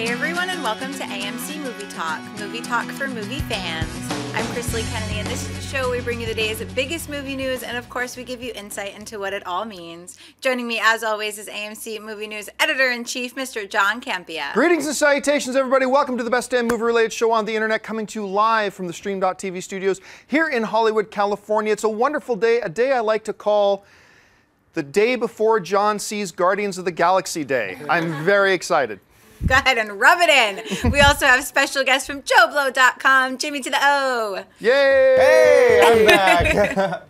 Hey everyone, and welcome to AMC Movie Talk for movie fans. I'm Chris Lee Kennedy, and this is the show where we bring you the day's biggest movie news, and of course we give you insight into what it all means. Joining me as always is AMC Movie News Editor-in-Chief, Mr. John Campea. Greetings and salutations, everybody. Welcome to the best damn movie-related show on the internet, coming to you live from the Stream.tv studios here in Hollywood, California. It's a wonderful day, a day I like to call the day before John sees Guardians of the Galaxy Day. I'm very excited. Go ahead and rub it in. We also have special guests from JoeBlow.com, Jimmy to the O. Yay! Hey, I'm back.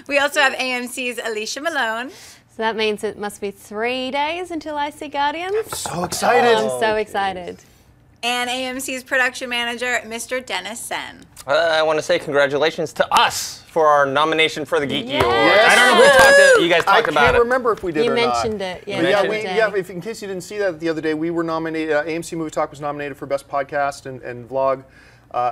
We also have AMC's Alicia Malone. So that means it must be 3 days until I see Guardians. I'm so excited. I'm so excited. And AMC's production manager, Mr. Dennis Sen. I want to say congratulations to us for our nomination for the Geeky Yes. Awards. I don't know who you guys talked about it. I can't remember if we did You or not. mentioned it. Yeah, If in case you didn't see that the other day, we were nominated, AMC Movie Talk was nominated for Best Podcast and Vlog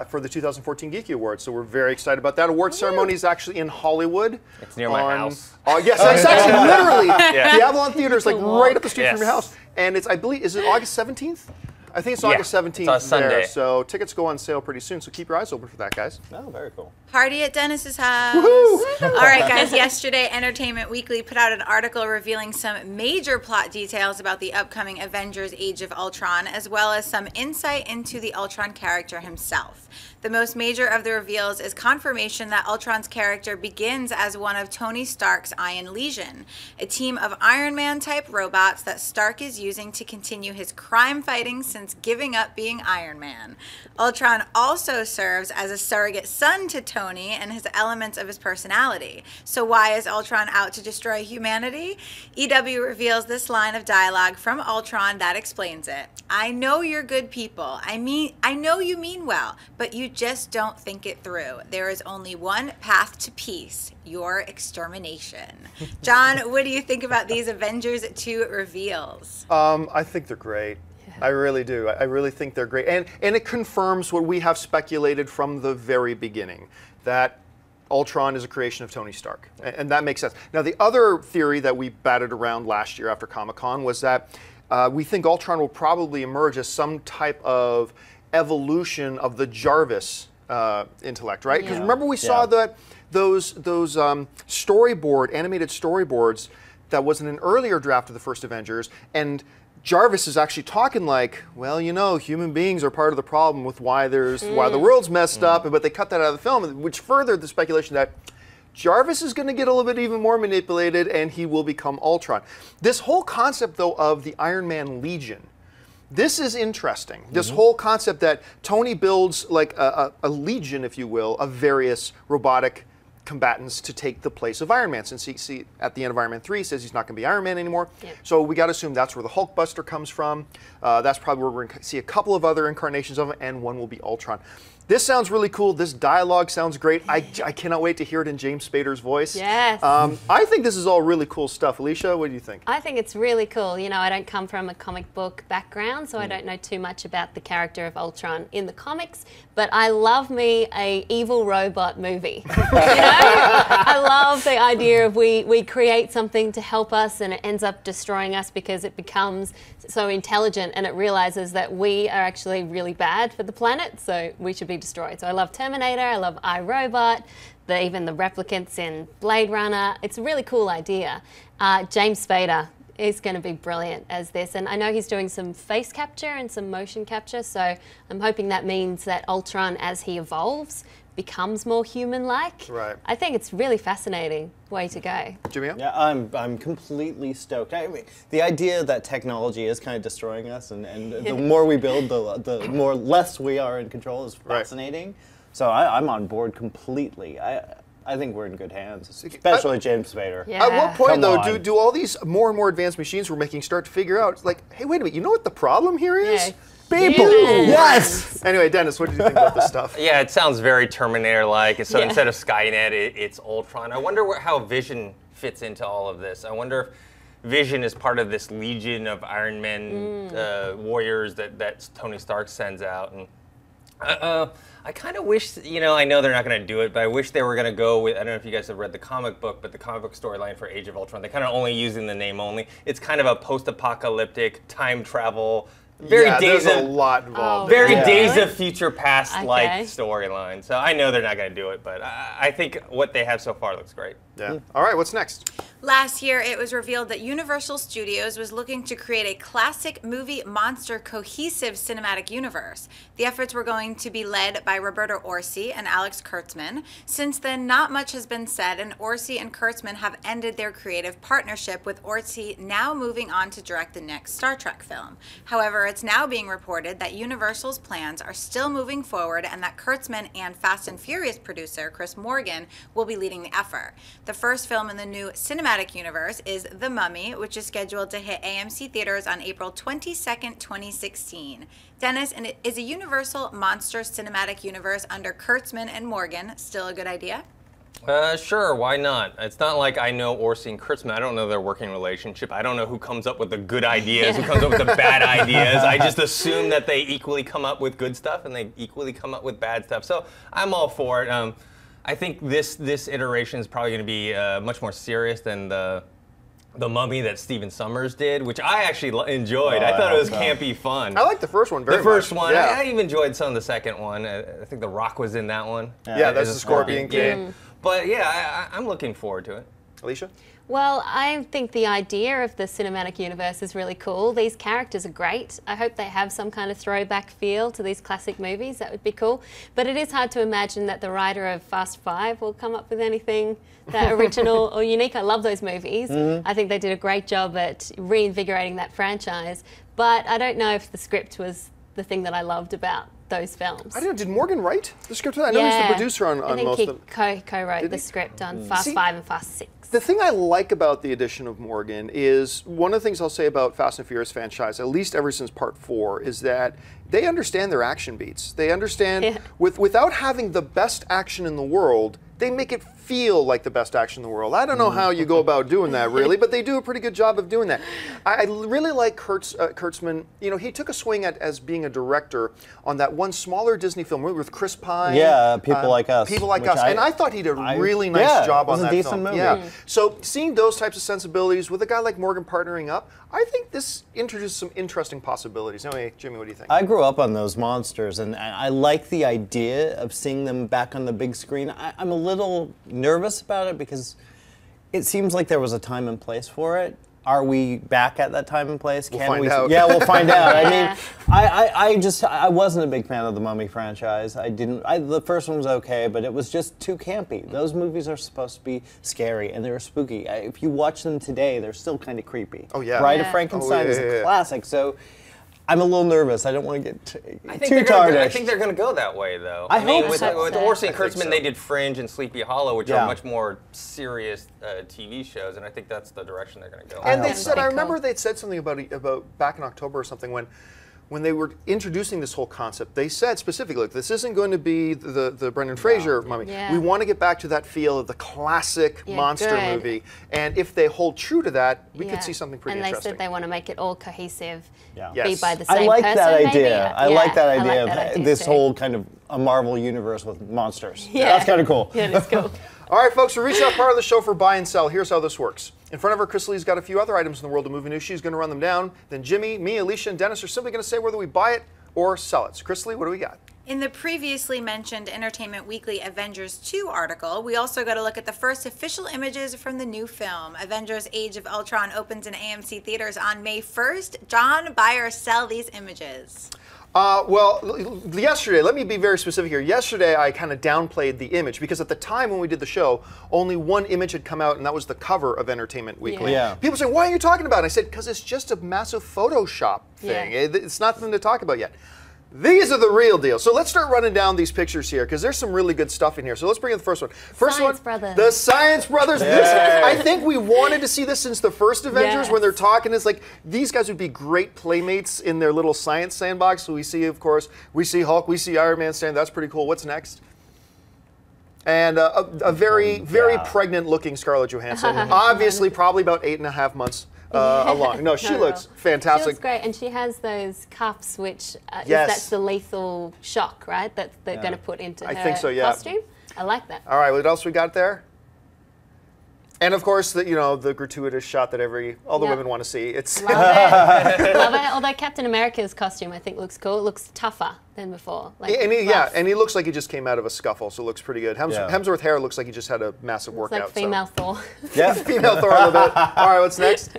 for the 2014 Geeky Awards. So we're very excited about that. Award ceremony is actually in Hollywood. It's near my house. Yes, it's actually literally. Yeah. The Avalon Theater is like right up the street from your Yes. house. And it's, I believe, is it August 17th? I think it's August 17th. It's on Sunday. There, so tickets go on sale pretty soon. So keep your eyes open for that, guys. Oh, very cool. Party at Dennis's house. Woohoo! All right, guys. Yesterday, Entertainment Weekly put out an article revealing some major plot details about the upcoming Avengers Age of Ultron, as well as some insight into the Ultron character himself. The most major of the reveals is confirmation that Ultron's character begins as one of Tony Stark's Iron Legion, a team of Iron Man-type robots that Stark is using to continue his crime fighting since giving up being Iron Man. Ultron also serves as a surrogate son to Tony and his elements of his personality. So why is Ultron out to destroy humanity? EW reveals this line of dialogue from Ultron that explains it. I know you're good people. I know you mean well, but you just don't think it through. There is only one path to peace, your extermination. John, what do you think about these Avengers 2 reveals? I think they're great. I really do. I really think they're great. And it confirms what we have speculated from the very beginning, that Ultron is a creation of Tony Stark. And that makes sense. Now, the other theory that we batted around last year after Comic-Con was that we think Ultron will probably emerge as some type of evolution of the Jarvis intellect, right? Because remember we saw that those animated storyboards that was in an earlier draft of the first Avengers, and Jarvis is actually talking like, well, you know, human beings are part of the problem with why the world's messed up, but they cut that out of the film, which furthered the speculation that Jarvis is going to get a little bit even more manipulated and he will become Ultron. This whole concept, though, of the Iron Man Legion, this is interesting. This whole concept that Tony builds like a legion, if you will, of various robotic combatants to take the place of Iron Man. Since he at the end of Iron Man 3 says he's not going to be Iron Man anymore. Yep. So we got to assume that's where the Hulkbuster comes from. That's probably where we're going to see a couple of other incarnations of him, and one will be Ultron. This sounds really cool. This dialogue sounds great. I cannot wait to hear it in James Spader's voice. Yes. I think this is all really cool stuff. Alicia, what do you think? I think it's really cool. You know, I don't come from a comic book background, so I don't know too much about the character of Ultron in the comics, but I love me a evil robot movie. You know? I love the idea of we create something to help us and it ends up destroying us because it becomes so intelligent and it realizes that we are actually really bad for the planet, so we should be destroyed. So I love Terminator, I love iRobot, even the replicants in Blade Runner. It's a really cool idea. James Spader is going to be brilliant as this, and I know he's doing some face capture and some motion capture, so I'm hoping that means that Ultron, as he evolves, becomes more human-like. Right. I think it's really fascinating way to go. Jimmy? Yeah, I'm completely stoked. I mean, the idea that technology is kind of destroying us, and the more we build, the more less we are in control is fascinating. Right. So I'm on board completely. I think we're in good hands, especially James Spader. Yeah. At what point, though, do all these more and more advanced machines we're making start to figure out, like, hey, wait a minute, you know what the problem here is? Yeah. People! Yes! Anyway, Dennis, what did you think about this stuff? Yeah, it sounds very Terminator-like. So instead of Skynet, it's Ultron. I wonder how Vision fits into all of this. I wonder if Vision is part of this legion of Iron Man warriors that Tony Stark sends out. And I kind of wish, you know, I know they're not going to do it, but I wish they were going to go with, I don't know if you guys have read the comic book, but the comic book storyline for Age of Ultron, they're kind of only using the name only. It's kind of a post-apocalyptic time travel very yeah, Days there's a of lot involved. very Yeah. Days Really? of Future Past like Okay. storyline. So I know they're not going to do it, but I think what they have so far looks great. Yeah. All right, what's next? Last year, it was revealed that Universal Studios was looking to create a classic movie monster cohesive cinematic universe. The efforts were going to be led by Roberto Orci and Alex Kurtzman. Since then, not much has been said, and Orci and Kurtzman have ended their creative partnership, with Orci now moving on to direct the next Star Trek film. However, it's now being reported that Universal's plans are still moving forward and that Kurtzman and Fast and Furious producer Chris Morgan will be leading the effort. The first film in the new cinematic universe is The Mummy, which is scheduled to hit AMC theaters on April 22nd, 2016. Dennis, and is a Universal monster cinematic universe under Kurtzman and Morgan still a good idea? Sure, why not? It's not like I know Orci and Kurtzman. I don't know their working relationship. I don't know who comes up with the good ideas, who comes up with the bad ideas. I just assume that they equally come up with good stuff and they equally come up with bad stuff. So I'm all for it. I think this iteration is probably going to be much more serious than the Mummy that Stephen Sommers did, which I actually enjoyed. I thought it was campy fun. I like the first one very much. The first one, Yeah. I even enjoyed some of the second one. I think The Rock was in that one. Yeah, that's As a the Scorpion King. Yeah. But yeah, I'm looking forward to it. Alicia? Well, I think the idea of the cinematic universe is really cool. These characters are great. I hope they have some kind of throwback feel to these classic movies. That would be cool. But it is hard to imagine that the writer of Fast 5 will come up with anything that original or unique. I love those movies. I think they did a great job at reinvigorating that franchise. But I don't know if the script was the thing that I loved about those films. I don't know, did Morgan write the script of that? I know he's the producer on I think most he of them. co-wrote the script on Fast 5 and Fast 6. The thing I like about the addition of Morgan is, one of the things I'll say about Fast and Furious franchise, at least ever since Part 4, is that they understand their action beats. They understand, without having the best action in the world, they make it feel like the best action in the world. I don't know how you go about doing that, really, but they do a pretty good job of doing that. I really like Kurtzman. You know, he took a swing at as being a director on that one smaller Disney film with Chris Pine. Yeah, People Like Us. People Like Us. And I thought he did a really nice job on that it was a decent film. movie. Yeah. So seeing those types of sensibilities with a guy like Morgan partnering up, I think this introduces some interesting possibilities. Anyway, Jimmy, what do you think? I grew up on those monsters, and I like the idea of seeing them back on the big screen. I'm a little nervous about it because it seems like there was a time and place for it. Are we back at that time and place? We'll find out. Yeah, we'll find out. I mean, I wasn't a big fan of the Mummy franchise. The first one was okay, but it was just too campy. Those movies are supposed to be scary and they're spooky. If you watch them today, they're still kind of creepy. Oh yeah. Bride of Frankenstein is a classic. So I'm a little nervous. I don't want to get too tarnished. I think they're going to go that way, though. I hope with so. With Orci and Kurtzman, they did Fringe and Sleepy Hollow, which Yeah. are much more serious TV shows, and I think that's the direction they're going to go. And they hope said, so. I remember they'd said something about back in October or something when they were introducing this whole concept. They said specifically, look, this isn't going to be the Brendan Fraser Mummy. Yeah. We want to get back to that feel of the classic monster good. movie. And if they hold true to that, we could see something pretty and they interesting. said they want to make it all cohesive, Yeah. be Yes. by the same I like person, that maybe. idea. I like that idea I of like that idea this too. whole kind of a Marvel universe with monsters. Yeah. That's kind of cool. Yeah, that's cool. All right, folks, we reached that part of the show for buy and sell. Here's how this works. In front of her, Chris Lee's got a few other items in the world of movie news. She's going to run them down. Then Jimmy, me, Alicia, and Dennis are simply going to say whether we buy it or sell it. So, Chris Lee, what do we got? In the previously mentioned Entertainment Weekly Avengers 2 article, we also got a look at the first official images from the new film. Avengers Age of Ultron opens in AMC theaters on May 1st. John, buy or sell these images? Well, yesterday, let me be very specific here. Yesterday, I kind of downplayed the image because at the time when we did the show, only one image had come out, and that was the cover of Entertainment Weekly. Yeah. People say, why are you talking about it? I said, because it's just a massive Photoshop thing. Yeah. It's nothing to talk about yet. These are the real deal. So let's start running down these pictures here because there's some really good stuff in here. So let's bring in the first one. First Science one, Brothers. the Science Brothers. This, I think we wanted to see this since the first Avengers Yes. when they're talking. It's like these guys would be great playmates in their little science sandbox. So we see, of course, we see Hulk, we see Iron Man standing. That's pretty cool. What's next? And a very, very pregnant-looking Scarlett Johansson. Obviously, probably about 8.5 months along. No, she looks She fantastic. looks great, and she has those cuffs, which Yes. that's the lethal shock, right? That they're going to put into I her think so, yeah. costume. I like that. All right, what else we got there? And of course, the gratuitous shot that all the women want to see. It's Love it. Love it. Although Captain America's costume, I think, looks cool. It looks tougher than before. Like, and he looks like he just came out of a scuffle, so it looks pretty good. Hemsworth hair looks like he just had a massive workout. Like female Thor. Yeah, female Thor a little bit. All right, what's next?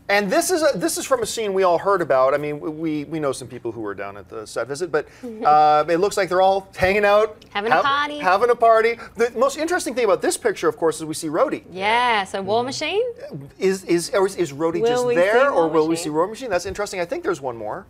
And this is from a scene we all heard about. I mean, we know some people who were down at the set visit, but it looks like they're all hanging out, having a party. Having a party. The most interesting thing about this picture, of course, is we see Rhodey. Yeah. So War Machine. Is Rhodey just there, or will we see War Machine? That's interesting. I think there's one more.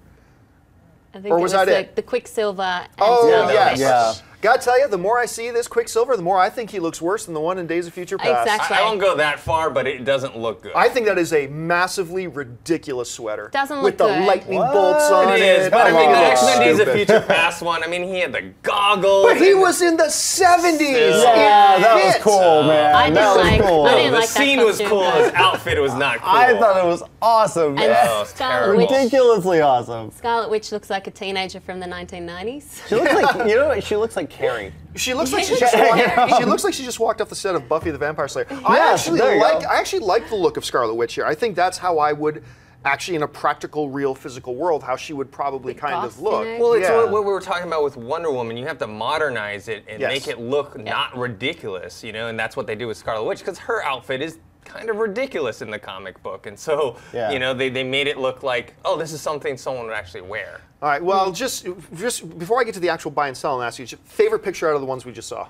I think was it? The Quicksilver. And yes. Yeah. Gotta tell you, the more I see this Quicksilver, the more I think he looks worse than the one in Days of Future Past. Exactly. I won't go that far, but it doesn't look good. I think that is a massively ridiculous sweater. Doesn't look with the good. lightning bolts on it. It is, but I mean, the X-Men Days of Stupid. Future Past one, I mean, he had the goggles. But he was in the 70s. Yeah, that was cool, man. I didn't like The that scene was costume, cool. though. His outfit was not cool. I thought it was awesome. And Man. Scarlet Witch. Ridiculously awesome. Scarlet Witch looks like a teenager from the 1990s. She looks like she looks like Carrie. She looks like she just walked off the set of Buffy the Vampire Slayer. I actually like the look of Scarlet Witch here. I think that's how I would actually, in a practical, real, physical world, how she would probably kind of look. Well, it's what we were talking about with Wonder Woman. You have to modernize it and make it look not ridiculous, and that's what they do with Scarlet Witch, because her outfit is kind of ridiculous in the comic book, and so they made it look like, oh, this is something someone would actually wear. All right, well, just before I get to the actual buy and sell, and ask you, favorite picture out of the ones we just saw?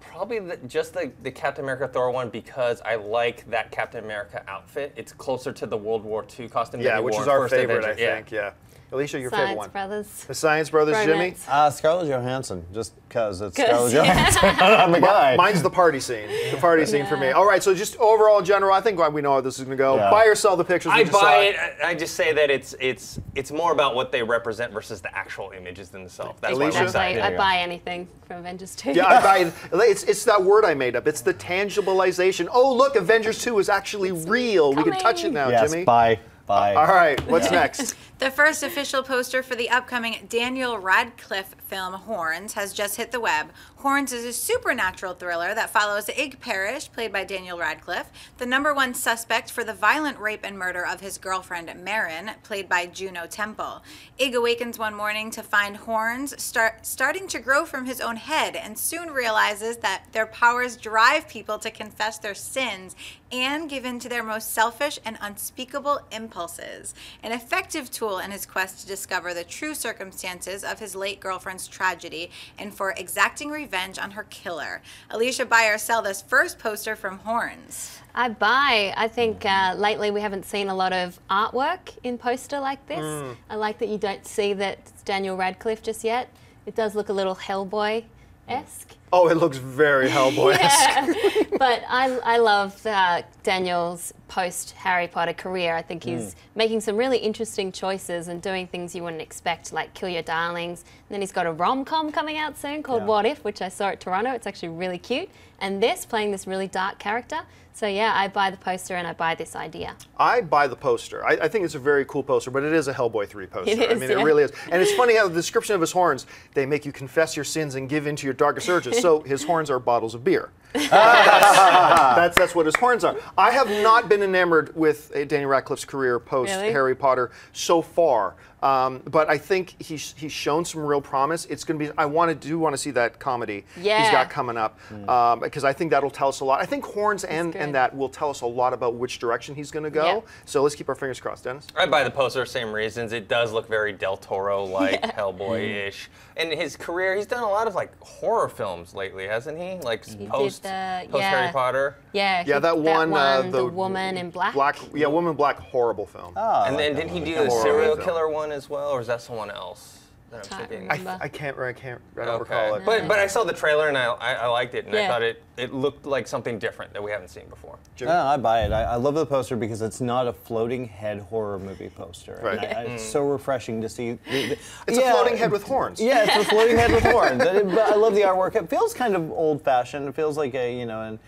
Probably just the Captain America Thor one, because I like that Captain America outfit. It's closer to the World War II costume that he which wore is in our First favorite, Avenger. I think, yeah. Alicia, your favorite one? Brothers. The Science Brothers, Jimmy? Scarlett Johansson, just because it's Scarlett Johansson. I'm a guy. Mine's the party scene. The party scene for me. All right, so just overall in general, I think we know how this is going to go. Yeah. Buy or sell the pictures. I buy it. I just say that it's more about what they represent versus the actual images themselves. That's why I buy anything from Avengers 2. Yeah, I buy it. It's that word I made up. It's the tangibilization. Oh, look, Avengers 2 is actually real. We can touch it now, Jimmy. Bye. Bye. All right, what's next? The first official poster for the upcoming Daniel Radcliffe film Horns has just hit the web. Horns is a supernatural thriller that follows Ig Parrish, played by Daniel Radcliffe, the #1 suspect for the violent rape and murder of his girlfriend Marin, played by Juno Temple. Ig awakens one morning to find horns starting to grow from his own head, and soon realizes that their powers drive people to confess their sins and give in to their most selfish and unspeakable impulses. An effective tool in his quest to discover the true circumstances of his late girlfriend's tragedy and for exacting revenge on her killer. Alicia, buy or sell this first poster from Horns? I buy. I think lately we haven't seen a lot of artwork in poster like this. I like that you don't see that it's Daniel Radcliffe just yet. It does look a little Hellboy-esque. Oh, it looks very Hellboy-esque. Yeah. But I love Daniel's post-Harry Potter career. I think he's making some really interesting choices and doing things you wouldn't expect, like Kill Your Darlings. And then he's got a rom-com coming out soon called What If, which I saw at Toronto. It's actually really cute. And this, playing this really dark character. So yeah, I buy the poster and I buy this idea. I buy the poster. I think it's a very cool poster, but it is a Hellboy 3 poster. It is, I mean, it really is. And it's funny how the description of his horns, they make you confess your sins and give in to your darkest urges. So his horns are bottles of beer. That's what his horns are. I have not been enamored with Daniel Radcliffe's career post Harry Potter so far, but I think he's shown some real promise. It's going to be. I do want to see that comedy he's got coming up because I think that'll tell us a lot. I think horns and that will tell us a lot about which direction he's going to go. Yeah. So let's keep our fingers crossed, Dennis. I buy the poster, same reasons. It does look very Del Toro-like, Hellboy-ish. And his career, he's done a lot of horror films lately, hasn't he? Like post Harry Potter. Yeah, that one, the Woman in Black. Woman in Black, horrible film. Oh, and then didn't he do the serial killer one as well, or is that someone else? I can't recall it. But I saw the trailer and I liked it, and I thought it looked like something different that we haven't seen before. No, I buy it. I love the poster because it's not a floating head horror movie poster. Right. It's so refreshing to see. It's a floating head with horns. Yeah, it's a floating head with horns. But I love the artwork. It feels kind of old-fashioned. It feels like an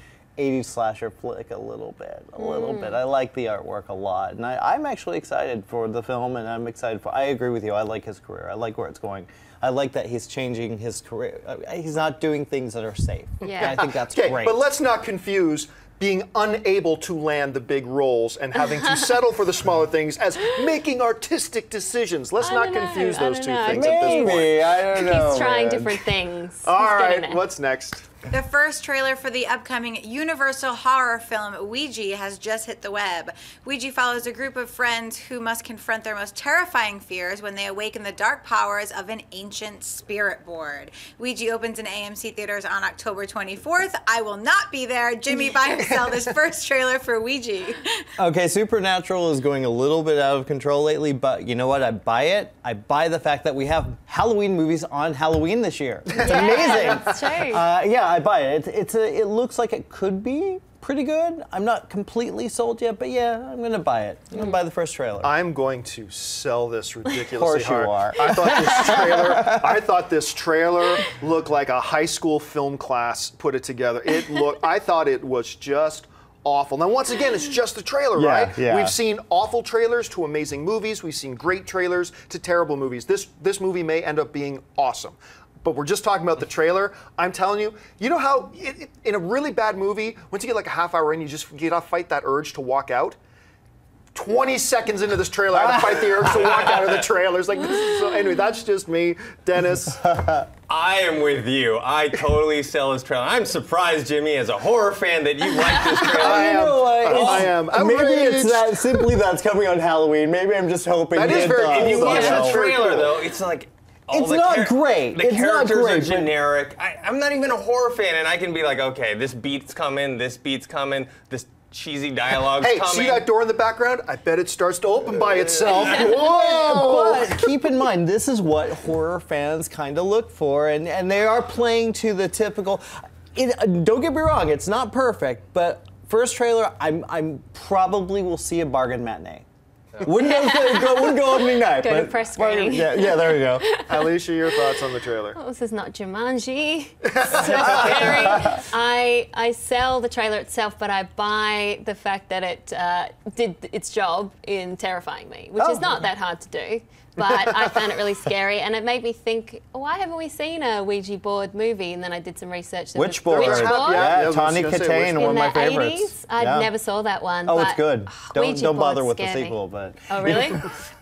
80s slasher flick a little bit. I like the artwork a lot, and I'm actually excited for the film, and I'm excited for. I agree with you. I like his career. I like where it's going. I like that he's changing his career. He's not doing things that are safe. Yeah. I think that's Okay, great. but let's not confuse being unable to land the big roles and having to settle for the smaller things as making artistic decisions. Let's not confuse those two things at this point. Maybe, I don't know. He's trying man. different things. All He's getting right, there. what's next? The first trailer for the upcoming Universal horror film Ouija has just hit the web. Ouija follows a group of friends who must confront their most terrifying fears when they awaken the dark powers of an ancient spirit board. Ouija opens in AMC theaters on October 24th. I will not be there. Jimmy, buy or sell this first trailer for Ouija. Okay, Supernatural is going a little bit out of control lately, but you know what? I buy it. I buy the fact that we have Halloween movies on Halloween this year. It's amazing. That's true. Yeah, I buy it. It looks like it could be pretty good. I'm not completely sold yet, but yeah, I'm gonna buy it. I'm gonna buy the first trailer. I'm going to sell this ridiculously Of course hard. you are. I thought this trailer looked like a high school film class put it together. I thought it was just awful. Now, once again, it's just a trailer, Yeah, right? yeah. We've seen awful trailers to amazing movies. We've seen great trailers to terrible movies. This movie may end up being awesome. But we're just talking about the trailer. I'm telling you, you know how in a really bad movie, once you get like a half hour in, you gotta fight that urge to walk out? 20 seconds into this trailer, I had to fight the urge to walk out of the trailer. It's like, anyway, that's just me. Dennis. I am with you. I totally sell this trailer. I'm surprised, Jimmy, as a horror fan, that you like this trailer. I am. Maybe outraged. it's that's coming on Halloween. Maybe I'm just hoping That is it very- does. If you watch Yeah. the trailer, though, it's like. It's not great. The It's not characters great, are but- generic. I'm not even a horror fan, and I can be like, okay, this beat's coming, this cheesy dialogue's Hey, coming. see that door in the background? I bet it starts to open by itself. Whoa! But keep in mind, this is what horror fans kind of look for, and they are playing to the typical. Don't get me wrong, it's not perfect, but first trailer, I'm probably will see a bargain matinee. Wouldn't go opening night. Go to but press screening. Yeah, there you go. Alicia, your thoughts on the trailer? Oh, this is not Jumanji. So scary. I sell the trailer itself, but I buy the fact that it did its job in terrifying me, which is not that hard to do. But I found it really scary, and it made me think, why haven't we seen a Ouija board movie? And then I did some research. Witch board. Witch board? Yeah, I Yeah, was Tawny gonna say, Katane, Witch one of my In the favorites. 80s? I Yeah. never saw that one. Oh, but it's good. Ouija Don't bother boards with the scare me. sequel, but. Oh, really?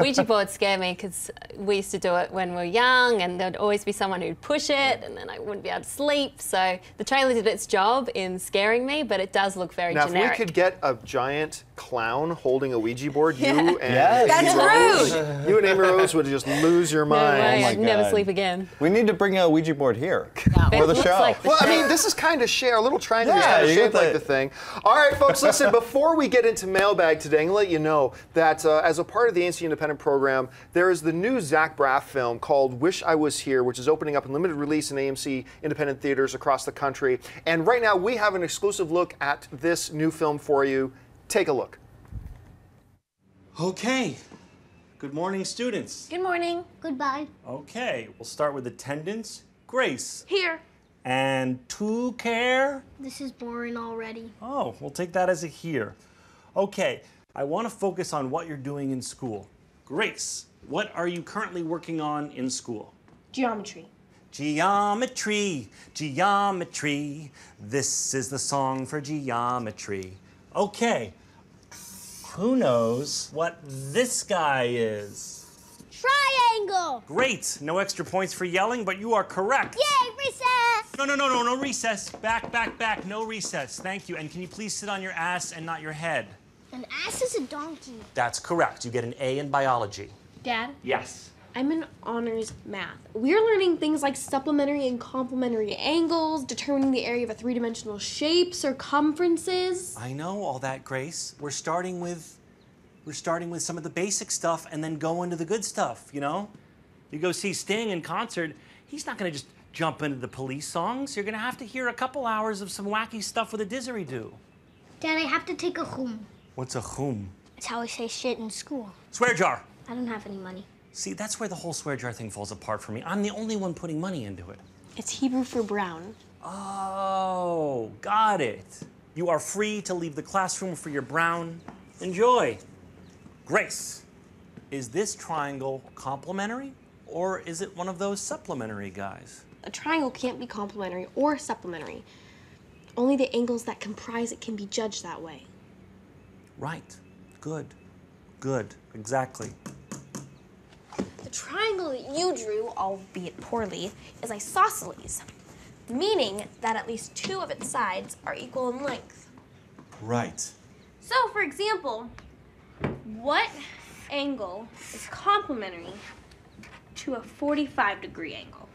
Ouija boards scare me because we used to do it when we were young, and there'd always be someone who'd push it, and then I wouldn't be able to sleep. So the trailer did its job in scaring me, but it does look very Now, generic. if we could get a giant clown holding a Ouija board, you and Yes. That's Amy Rose, rude. you and Amy Rose would just lose your No mind. way, my I'd never God. sleep again. We need to bring a Ouija board here It for the looks show. like the Well, I show. mean, this is kind of a little triangle is Yeah, kind of you shaped get like the- the thing. All right, folks, listen, before we get into Mailbag today, I'm going to let you know that as a part of the AMC Independent program, there is the new Zach Braff film called Wish I Was Here, which is opening up in limited release in AMC Independent theaters across the country. And right now, we have an exclusive look at this new film for you. Take a look. Okay. Good morning, students. Good morning. Goodbye. Okay, we'll start with attendance. Grace. Here. And to care. This is boring already. Oh, we'll take that as a here. Okay, I want to focus on what you're doing in school. Grace, what are you currently working on in school? Geometry. Geometry, geometry. This is the song for geometry. Okay, who knows what this guy is? Triangle! Great, no extra points for yelling, but you are correct. Yay, recess! No recess. Back, no recess. Thank you, and can you please sit on your ass and not your head? An ass is a donkey. That's correct, you get an A in biology. Dad, Yes. I'm in honors math. We're learning things like supplementary and complementary angles, determining the area of a three-dimensional shape, circumferences. I know all that, Grace. We're starting with some of the basic stuff and then go into the good stuff, you know? You go see Sting in concert, he's not gonna just jump into the Police songs. You're gonna have to hear a couple hours of some wacky stuff with a didgeridoo. Dad, I have to take a home. What's a whom? It's how I say shit in school. Swear jar. I don't have any money. See, that's where the whole swear jar thing falls apart for me. I'm the only one putting money into it. It's Hebrew for brown. Oh, got it. You are free to leave the classroom for your brown. Enjoy. Grace, is this triangle complementary, or is it one of those supplementary guys? A triangle can't be complementary or supplementary. Only the angles that comprise it can be judged that way. Right. Good. Good. Exactly. The triangle that you drew, albeit poorly, is isosceles, meaning that at least two of its sides are equal in length. Right. So, for example, what angle is complementary to a 45-degree angle?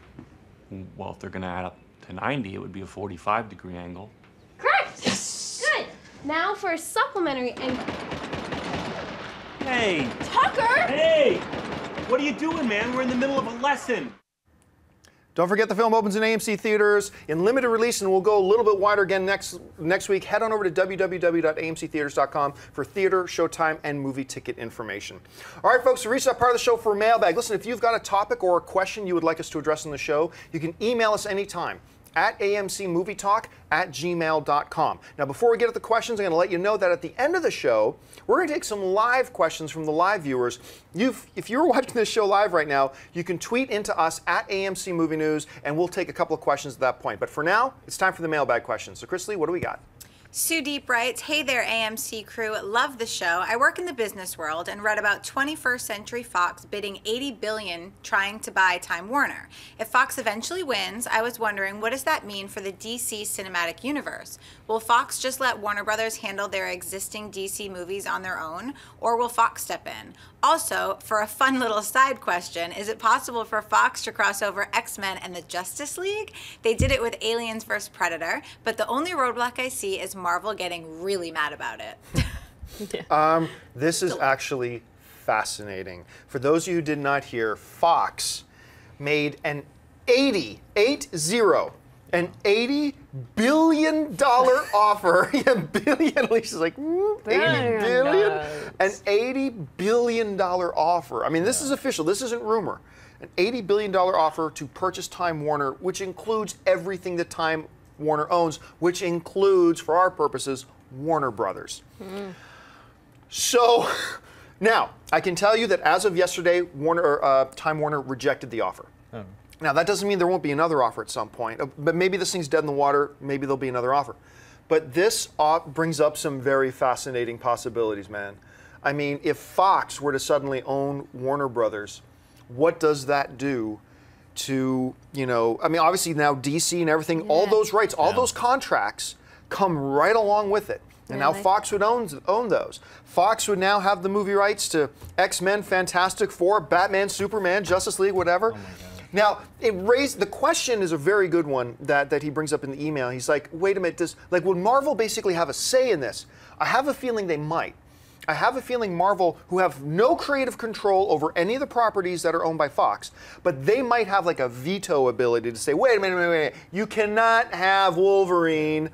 Well, if they're going to add up to 90, it would be a 45-degree angle. Correct! Yes! Good! Now for a supplementary angle. Hey! Tucker! Hey! What are you doing, man? We're in the middle of a lesson. Don't forget the film opens in AMC theaters in limited release, and we'll go a little bit wider again next week. Head on over to www.amctheaters.com for theater, showtime, and movie ticket information. All right, folks, we reached that part of the show for Mailbag. Listen, if you've got a topic or a question you would like us to address on the show, you can email us anytime at amcmovietalk@gmail.com. Now, before we get at the questions, I'm going to let you know that at the end of the show, we're going to take some live questions from the live viewers. If you're watching this show live right now, you can tweet into us at AMC Movie News, and we'll take a couple of questions at that point. But for now, it's time for the mailbag questions. So, Chris Lee, what do we got? Sue Deep writes, "Hey there, AMC crew. Love the show. I work in the business world and read about 21st Century Fox bidding $80 billion trying to buy Time Warner. If Fox eventually wins, I was wondering, what does that mean for the DC cinematic universe? Will Fox just let Warner Brothers handle their existing DC movies on their own, or will Fox step in? Also, for a fun little side question, is it possible for Fox to cross over X-Men and the Justice League? They did it with Aliens vs. Predator, but the only roadblock I see is Marvel getting really mad about it." This is actually fascinating. For those of you who did not hear, Fox made an $80 billion offer. Yeah, billion. Alicia's like, 80 billion? An $80 billion offer. I mean, this is official. This isn't rumor. An $80 billion offer to purchase Time Warner, which includes everything that Time Warner owns, which includes, for our purposes, Warner Brothers. So, now, I can tell you that as of yesterday, Time Warner rejected the offer. Now, that doesn't mean there won't be another offer at some point, but maybe this thing's dead in the water, maybe there'll be another offer. But this brings up some very fascinating possibilities, man. I mean, if Fox were to suddenly own Warner Brothers, what does that do to, I mean, obviously now DC and everything, all those rights, all those contracts come right along with it. And now Fox would own those. Fox would now have the movie rights to X-Men, Fantastic Four, Batman, Superman, Justice League, whatever. Oh my God. Now, the question is a very good one that he brings up in the email. He's like, wait a minute, would Marvel basically have a say in this? I have a feeling they might. I have a feeling Marvel, who have no creative control over any of the properties that are owned by Fox, but they might have like a veto ability to say, wait a minute, you cannot have Wolverine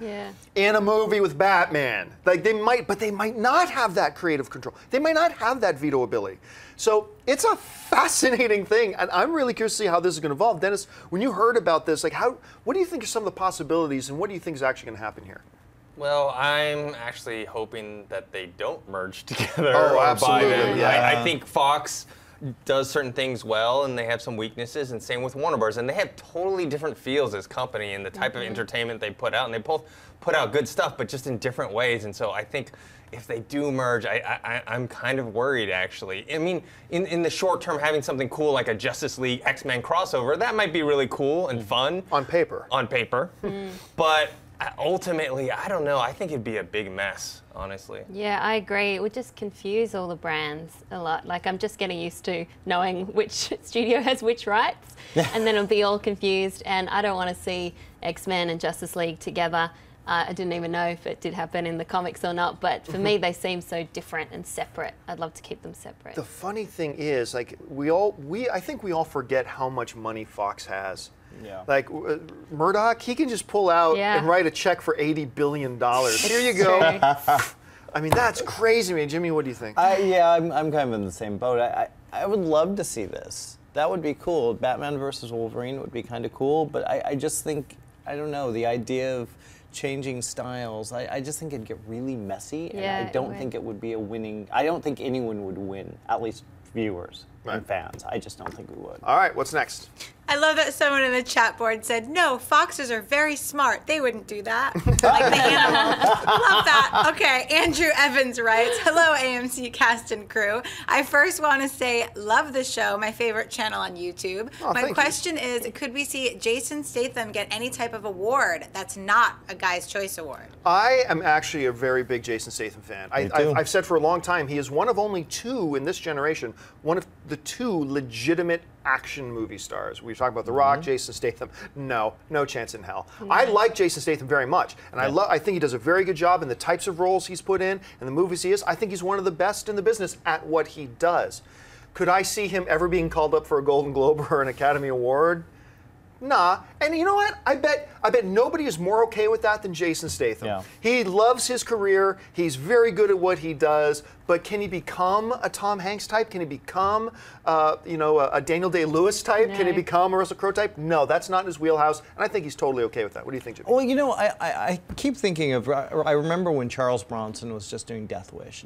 in a movie with Batman. Like they might, but they might not have that creative control. They might not have that veto ability. So it's a fascinating thing, and I'm really curious to see how this is going to evolve. Dennis, when you heard about this, what do you think are some of the possibilities, and what do you think is actually going to happen here? Well, I'm actually hoping that they don't merge together. Oh, or absolutely. Buy them. Yeah. I think Fox does certain things well, and they have some weaknesses, and same with Warner Bros. And they have totally different feels as company and the type of entertainment they put out, and they both put out good stuff, but just in different ways. And so I think if they do merge, I'm kind of worried, actually. I mean, in the short term, having something cool like a Justice League X-Men crossover, that might be really cool and fun. On paper. On paper. But ultimately, I don't know. I think it'd be a big mess, honestly. Yeah, I agree. It would just confuse all the brands a lot. Like, I'm just getting used to knowing which studio has which rights, and then it'll be all confused, and I don't want to see X-Men and Justice League together. I didn't even know if it did happen in the comics or not, but for me, they seem so different and separate. I'd love to keep them separate. The funny thing is, like, I think we all forget how much money Fox has. Yeah. Like Murdoch, he can just pull out and write a check for $80 billion. Here you go. I mean, that's crazy, man. Jimmy, what do you think? I'm kind of in the same boat. I would love to see this. That would be cool. Batman versus Wolverine would be kind of cool, but I just think, I don't know, the idea of changing styles, I just think it'd get really messy, and Yeah, I it don't would. think it would be a winning. I don't think anyone would win, at least viewers and fans. I just don't think we would. All right, what's next? I love that someone in the chat board said, no, foxes are very smart. They wouldn't do that. Like the animal. Love that. Okay, Andrew Evans writes, hello, AMC cast and crew. I first want to say, love the show, my favorite channel on YouTube. Oh, my thank question is, could we see Jason Statham get any type of award that's not a Guy's Choice Award? I am actually a very big Jason Statham fan. I've said for a long time, he is one of only two in this generation, one of the two legitimate action movie stars. We talk about The Rock, Jason Statham. No chance in hell. I like Jason Statham very much, and I think he does a very good job in the types of roles he's put in and the movies he is. I think he's one of the best in the business at what he does. Could I see him ever being called up for a Golden Globe or an Academy Award? Nah. And you know what? I bet nobody is more okay with that than Jason Statham. Yeah. He loves his career. He's very good at what he does. But can he become a Tom Hanks type? Can he become, a Daniel Day-Lewis type? No. Can he become a Russell Crowe type? No, that's not in his wheelhouse. And I think he's totally okay with that. What do you think, Jimmy? Well, I keep thinking of. I remember when Charles Bronson was just doing Death Wish,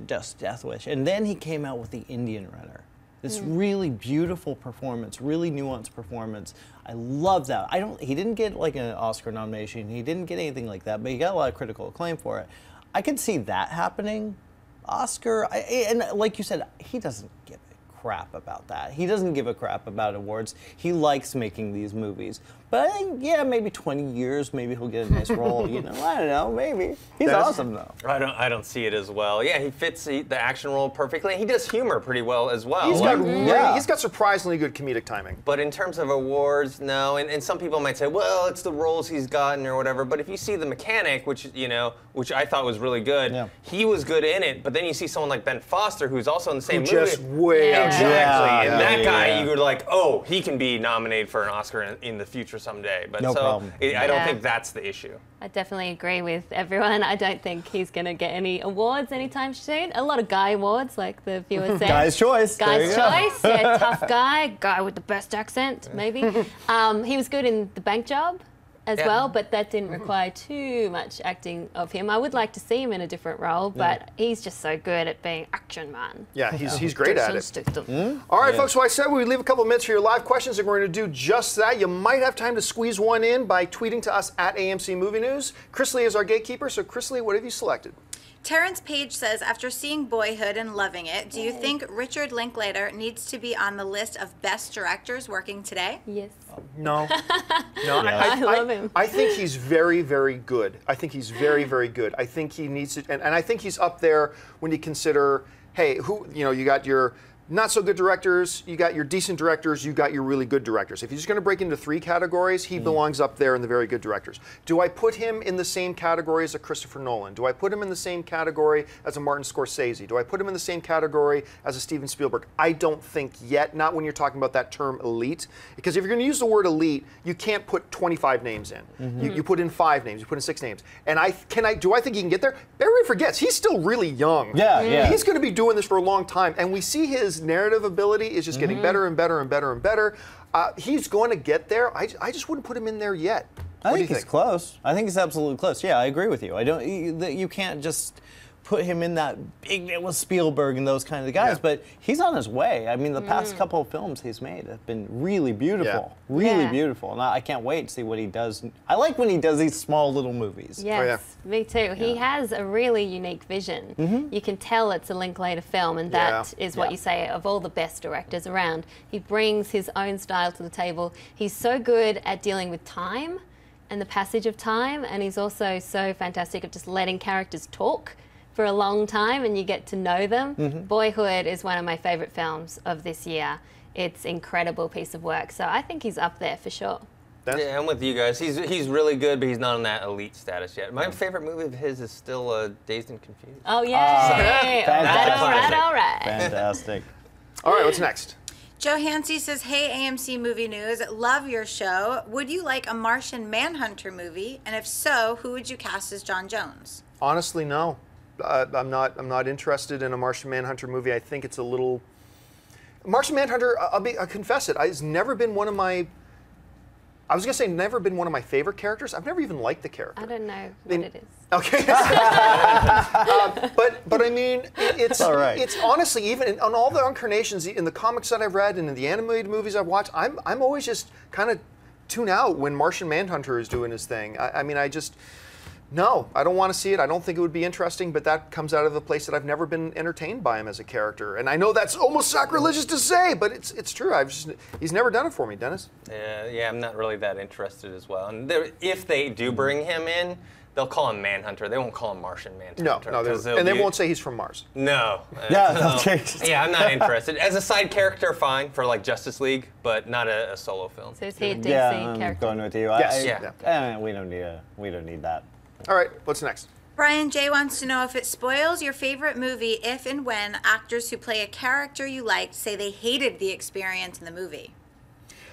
and then he came out with The Indian Runner. This really beautiful performance, really nuanced performance. I love that. He didn't get like an Oscar nomination. He didn't get anything like that, but he got a lot of critical acclaim for it. I could see that happening. Oscar, and like you said, he doesn't give a crap about that. He doesn't give a crap about awards. He likes making these movies. But I think, maybe 20 years, maybe he'll get a nice role. I don't know, maybe. He's awesome though. I don't see it as well. Yeah, he fits the action role perfectly. He does humor pretty well as well. He's got surprisingly good comedic timing. But in terms of awards, no. And some people might say, well, it's the roles he's gotten or whatever. But if you see The Mechanic, which I thought was really good, he was good in it. But then you see someone like Ben Foster, who's also in the same movie. Just way out. Exactly. And that guy, you were like, oh, he can be nominated for an Oscar in the future someday. But No problem. I don't think that's the issue. I definitely agree with everyone. I don't think he's going to get any awards anytime soon. A lot of Guy awards, like the viewer said. Guy's Choice. Guy's Choice. Yeah, tough guy with the best accent, maybe. He was good in The Bank Job as well, but that didn't require too much acting of him. I would like to see him in a different role, but he's just so good at being action man. Yeah, he's great at it. Statham. All right, folks, so I said we would leave a couple of minutes for your live questions, and we're going to do just that. You might have time to squeeze one in by tweeting to us at AMC Movie News. Chris Lee is our gatekeeper, so Chris Lee, what have you selected? Terrence Page says, after seeing Boyhood and loving it, do you think Richard Linklater needs to be on the list of best directors working today? Yes. No. I love him. I think he's very, very good. I think he's very, very good. I think he needs to, and I think he's up there when you consider, hey, you got your not so good directors, you got your decent directors, you got your really good directors. If you're just going to break into three categories, he belongs up there in the very good directors. Do I put him in the same category as a Christopher Nolan? Do I put him in the same category as a Martin Scorsese? Do I put him in the same category as a Steven Spielberg? I don't think yet, not when you're talking about that term elite. Because if you're going to use the word elite, you can't put 25 names in. You put in 5 names, you put in 6 names. And do I think he can get there? Everybody forgets, he's still really young. Yeah. He's going to be doing this for a long time, and we see his narrative ability is just getting better and better and better and better. He's going to get there. I just wouldn't put him in there yet. I think he's close. I think he's absolutely close. Yeah, I agree with you. You can't just put him in that big, it was Spielberg and those kind of guys, but he's on his way. I mean, the past couple of films he's made have been really beautiful, really beautiful. And I can't wait to see what he does. I like when he does these small little movies. Yes, me too. He has a really unique vision. You can tell it's a Linklater film, and that is what you say of all the best directors around. He brings his own style to the table. He's so good at dealing with time and the passage of time, and he's also so fantastic at just letting characters talk for a long time and you get to know them. Boyhood is one of my favorite films of this year. It's an incredible piece of work. So I think he's up there for sure. Yeah, I'm with you guys. He's really good, but he's not on that elite status yet. My favorite movie of his is still Dazed and Confused. Oh, yeah. All right. Fantastic. All right, what's next? Joe Hansey says, hey, AMC Movie News, love your show. Would you like a Martian Manhunter movie? And if so, who would you cast as John Jones? Honestly, no. I'm not interested in a Martian Manhunter movie. I think it's a little. Martian Manhunter. I'll confess it. It's never been one of my I was gonna say never been one of my favorite characters. I've never even liked the character. I don't know what it is. Okay. but I mean, it's all right. It's honestly, even on all the incarnations in the comics that I've read and in the animated movies I've watched, I'm always just kind of tune out when Martian Manhunter is doing his thing. I mean, no, I don't want to see it. I don't think it would be interesting, but that comes out of the place that I've never been entertained by him as a character. And I know that's almost sacrilegious to say, but it's true. He's never done it for me, Dennis. Yeah, I'm not really that interested as well. And if they do bring him in, they'll call him Manhunter. They won't call him Martian Manhunter. No, and they won't say he's from Mars. No. Yeah, yeah, I'm not interested. As a side character, fine, for like Justice League, but not a solo film. So is he a DC I'm character? going with you. Yes. We don't need that. All right, what's next? Brian J. wants to know if it spoils your favorite movie if and when actors who play a character you liked say they hated the experience in the movie.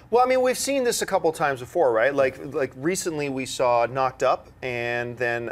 Well, I mean, we've seen this a couple times before, right? Like recently we saw Knocked Up, and then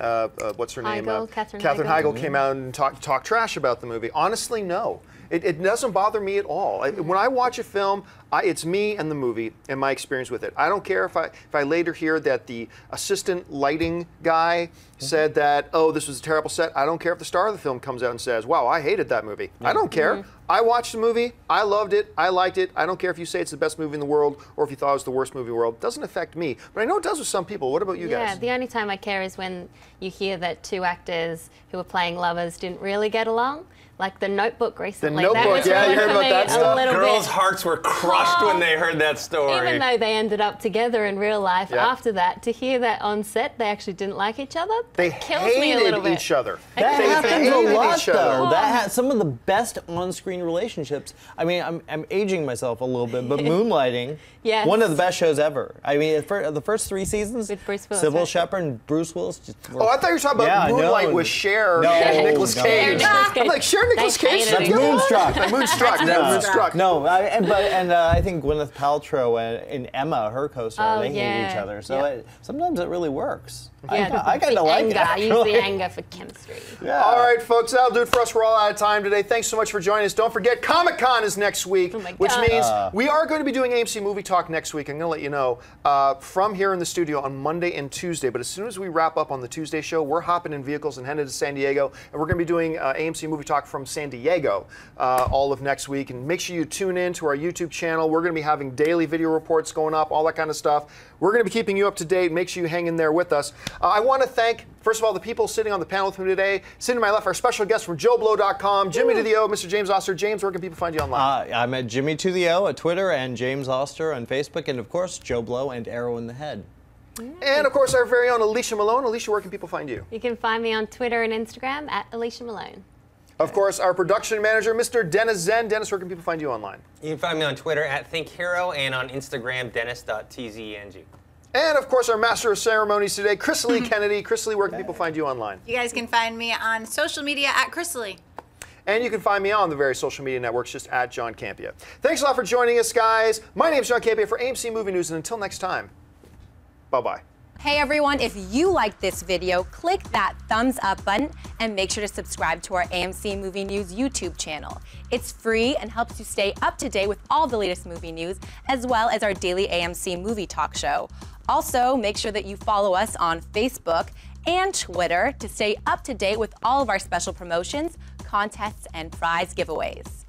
what's her name? Katherine Heigl came out and talked trash about the movie. Honestly, no. It doesn't bother me at all. When I watch a film, it's me and the movie and my experience with it. I don't care if I later hear that the assistant lighting guy said that, oh, this was a terrible set. I don't care if the star of the film comes out and says, wow, I hated that movie. I don't care. I watched the movie. I loved it. I liked it. I don't care if you say it's the best movie in the world or if you thought it was the worst movie in the world. It doesn't affect me. But I know it does with some people. What about you guys? Yeah, the only time I care is when you hear that two actors who were playing lovers didn't really get along. Like The Notebook recently. The Notebook, that was yeah, really you heard for about me that a stuff? little Girls' bit. hearts were crushed when they heard that story. Even though they ended up together in real life Yeah. after that, to hear that on set they actually didn't like each other, They kills me a little hated bit. each other. That They happens hated a lot, each other. though. That has some of the best on-screen relationships. I mean, I'm aging myself a little bit, but Moonlighting, Yes. one of the best shows ever. I mean, the first 3 seasons, With Bruce Willis, Sybil right? Shepherd and Bruce Willis. Just Oh, I thought you were talking about Moonlight with Cher and Nicolas no. Cage. Nicolas Cage. I'm like, Cher and Nicolas They Cage? hated That's each other. Moonstruck. Moonstruck. Yeah, Moonstruck. No, I think Gwyneth Paltrow and Emma, her co-star, they hate each other. So sometimes it really works. Yeah, I kind of like it. I use the anger for chemistry. Yeah. All right, folks, that'll do it for us. We're all out of time today. Thanks so much for joining us. Don't forget, Comic-Con is next week, Oh my which God. means we are going to be doing AMC Movie Talk next week. I'm going to let you know from here in the studio on Monday and Tuesday. But as soon as we wrap up on the Tuesday show, we're hopping in vehicles and headed to San Diego. And we're going to be doing AMC Movie Talk from San Diego all of next week. And make sure you tune in to our YouTube channel. We're going to be having daily video reports going up, all that kind of stuff. We're going to be keeping you up to date. Make sure you hang in there with us. I want to thank, first of all, the people sitting on the panel with me today. Sitting to my left, our special guest from JoeBlow.com, Jimmy to the O, Mr. James Oster. James, where can people find you online? I'm at Jimmy to the O at Twitter and James Oster on Facebook, and of course Joe Blow and Arrow in the Head. And of course, our very own Alicia Malone. Alicia, where can people find you? You can find me on Twitter and Instagram at Alicia Malone. Of course, our production manager, Mr. Dennis Zen. Dennis, where can people find you online? You can find me on Twitter at ThinkHero and on Instagram, dennis.tzeng. And of course, our master of ceremonies today, Chris Lee Kennedy. Chris Lee, where can people find you online? You guys can find me on social media at Chrysalie. And you can find me on the various social media networks, just at John Campia. Thanks a lot for joining us, guys. My name's John Campia for AMC Movie News, and until next time, bye-bye. Hey everyone, if you liked this video, click that thumbs up button and make sure to subscribe to our AMC Movie News YouTube channel. It's free and helps you stay up to date with all the latest movie news, as well as our daily AMC Movie Talk show. Also, make sure that you follow us on Facebook and Twitter to stay up to date with all of our special promotions, contests, and prize giveaways.